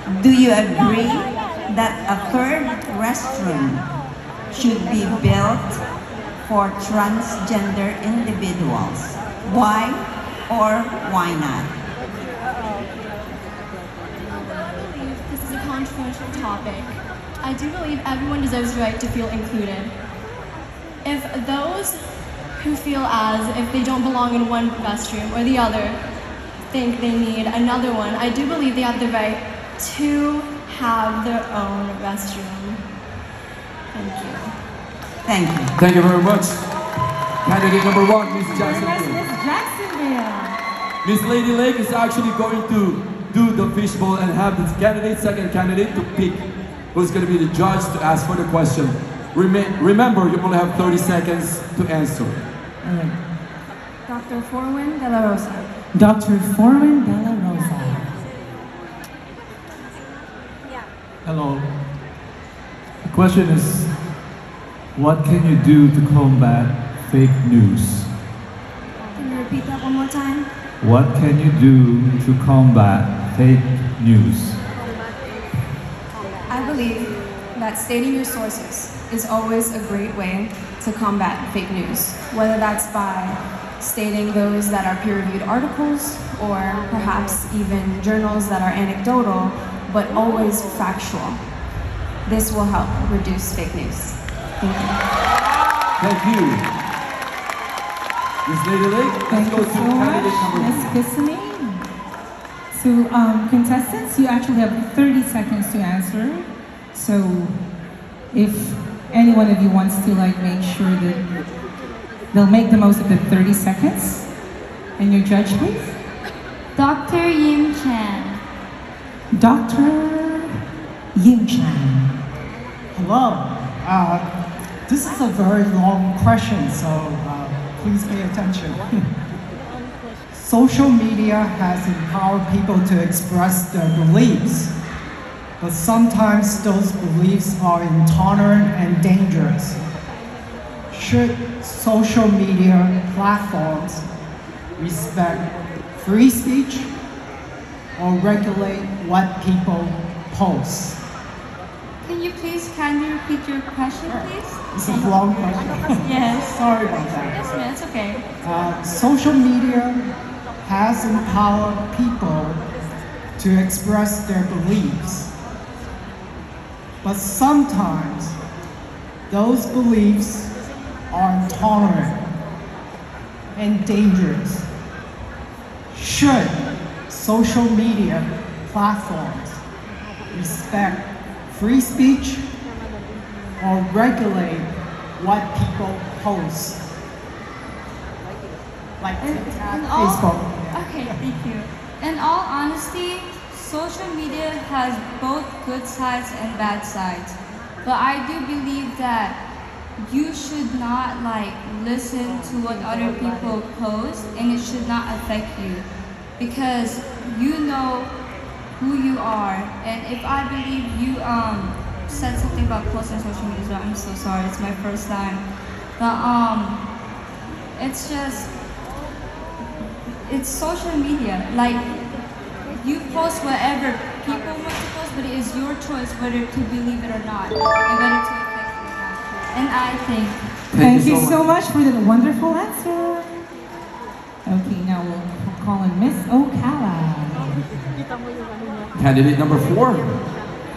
Do you agree that a third restroom should be built for transgender individuals? Why or why not? This is a controversial topic. I do believe everyone deserves the right to feel included. If those who feel as if they don't belong in one restroom or the other think they need another one, I do believe they have the right to have their own restroom. Thank you. Thank you. Thank you very much. Candidate number 1, Miss Miss Jacksonville. Jacksonville. Miss Lady Lake is actually going to do the fishbowl and have the second candidate to pick who's going to be the judge to ask for the question. Remember, you only have 30 seconds to answer. All right. Dr. Forwin de la Rosa. Dr. Forwin de la Rosa. Hello. The question is, what can you do to combat fake news? Can you repeat that one more time? What can you do to combat fake news? I believe that stating your sources is always a great way to combat fake news, whether that's by stating those that are peer-reviewed articles or perhaps even journals that are anecdotal but always factual. This will help reduce fake news. Thank you. Thank you. Miss Lady Lake, let's Thank go you to so candidate much, number Miss 1. Kissamy. So, contestants, you actually have 30 seconds to answer. So, if any one of you wants to make sure that they'll make the most of the 30 seconds, and your judge, please. Dr. Yim Chan. Dr. Yim Chan. Hello. This is a very long question, so please pay attention. Social media has empowered people to express their beliefs, but sometimes those beliefs are intolerant and dangerous. Should social media platforms respect free speech or regulate what people post? Can you please kindly repeat your question, please? This is a long question. Yes. Sorry about that. Yes, ma'am, it's okay. Social media has empowered people to express their beliefs. But sometimes those beliefs are intolerant and dangerous. Should social media platforms respect free speech or regulate what people post? Like Facebook. Okay, thank you. In all honesty, social media has both good sides and bad sides. But I do believe that you should not listen to what other people post, and it should not affect you because you know who you are. And if I believe you said something about posting on social media, so I'm so sorry, it's my first time. But it's just, it's social media. You post whatever people want to post, but it is your choice whether to believe it or not, and whether to affect it or not. And I think Thank you so much for that wonderful answer. Okay, now we'll call in Miss Ocala. Candidate number 4.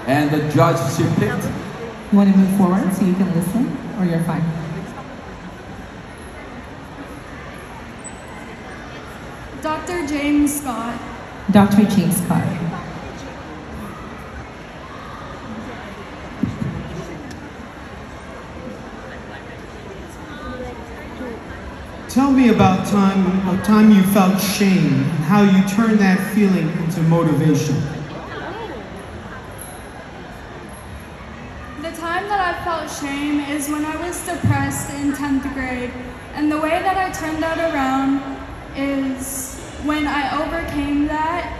And the judge she picked. You want to move forward so you can listen, or you're fine? Dr. James Scott. Dr. James Scott. Tell me about a time you felt shame and how you turned that feeling into motivation. The time that I felt shame is when I was depressed in 10th grade. And the way that I turned that around is when I overcame that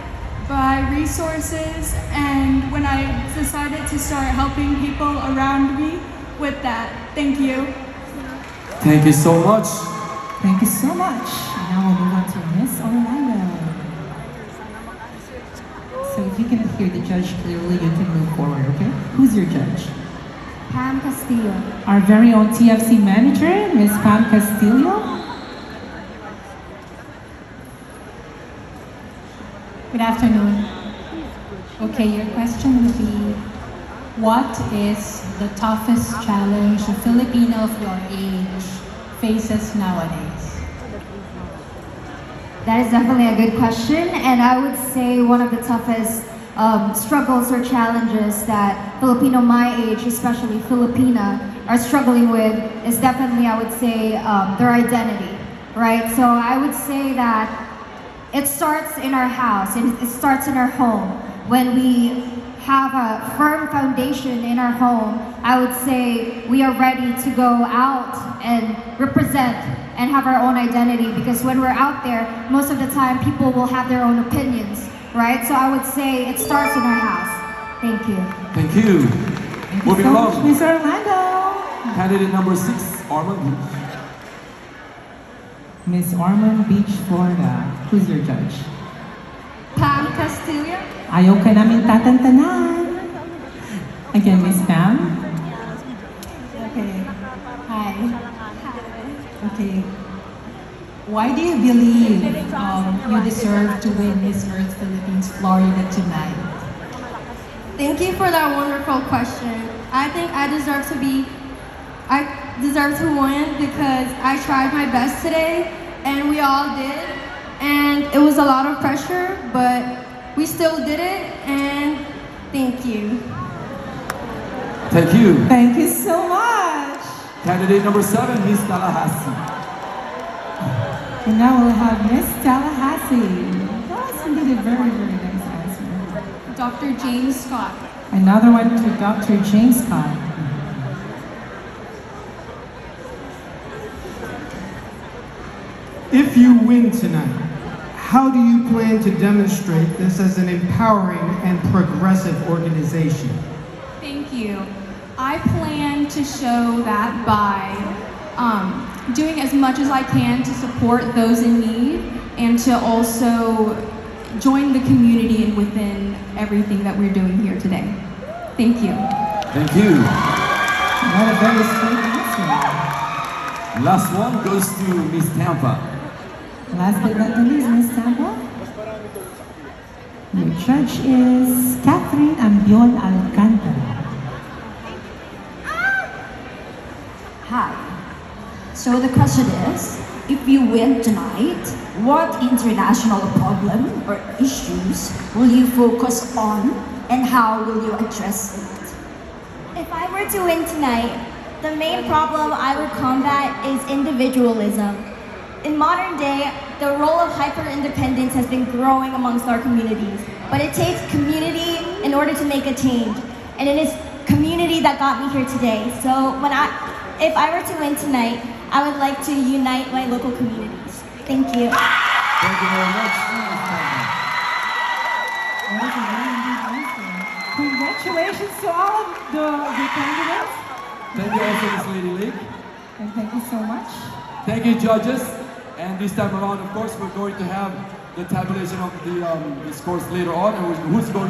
by resources and when I decided to start helping people around me with that. Thank you. Thank you so much. Thank you so much. Now we'll move on to Miss Orlando. So if you can hear the judge clearly, you can move forward, okay? Who's your judge? Pam Castillo. Our very own TFC manager, Ms. Pam Castillo. Good afternoon. Okay, your question would be, what is the toughest challenge a Filipino of your age faces nowadays? That is definitely a good question, and I would say one of the toughest struggles or challenges that Filipino my age, especially Filipina, are struggling with is definitely, I would say, their identity, right? So I would say that it starts in our house, and it starts in our home. When we have a firm foundation in our home, I would say we are ready to go out and represent and have our own identity, because when we're out there, most of the time people will have their own opinions, right? So I would say it starts in our house. Thank you. Thank you. Thank you Moving so along. much, Ms. Orlando. Candidate number 6, Armand Beach. Miss Ormond Beach, Florida. Who's your judge? Pam Castillo. Ayaw ka namin tatantanan. Again, Miss Pam. Okay. Hi. Okay. Why do you believe you deserve to win Miss Earth Philippines Florida tonight? Thank you for that wonderful question. I think I deserve to win because I tried my best today, and we all did. And it was a lot of pressure, but we still did it, and thank you. Thank you. Thank you so much. Candidate number 7, Miss Tallahassee. And now we'll have Miss Tallahassee. That was indeed a very, very nice answer. Dr. James Scott. Another one to Dr. James Scott. If you win tonight, how do you plan to demonstrate this as an empowering and progressive organization? Thank you. I plan to show that by doing as much as I can to support those in need, and to also join the community and within everything that we're doing here today. Thank you. Thank you. Not a very straight answer. Last one goes to Miss Tampa. Last but not least, Miss Tampa. Your judge is Catherine Ambiol Alcantara. Hi. So the question is, if you win tonight, what international problem or issues will you focus on, and how will you address it? If I were to win tonight, the main problem I would combat is individualism. In modern day, the role of hyper-independence has been growing amongst our communities, but it takes community in order to make a change. And it is community that got me here today. So if I were to win tonight, I would like to unite my local communities. Thank you. Thank you very much. That is a very good answer. Congratulations to all of the candidates. Thank you also, Miss Lady Lake. And thank you so much. Thank you, judges. And this time around, of course, we're going to have the tabulation of the scores later on, and who's going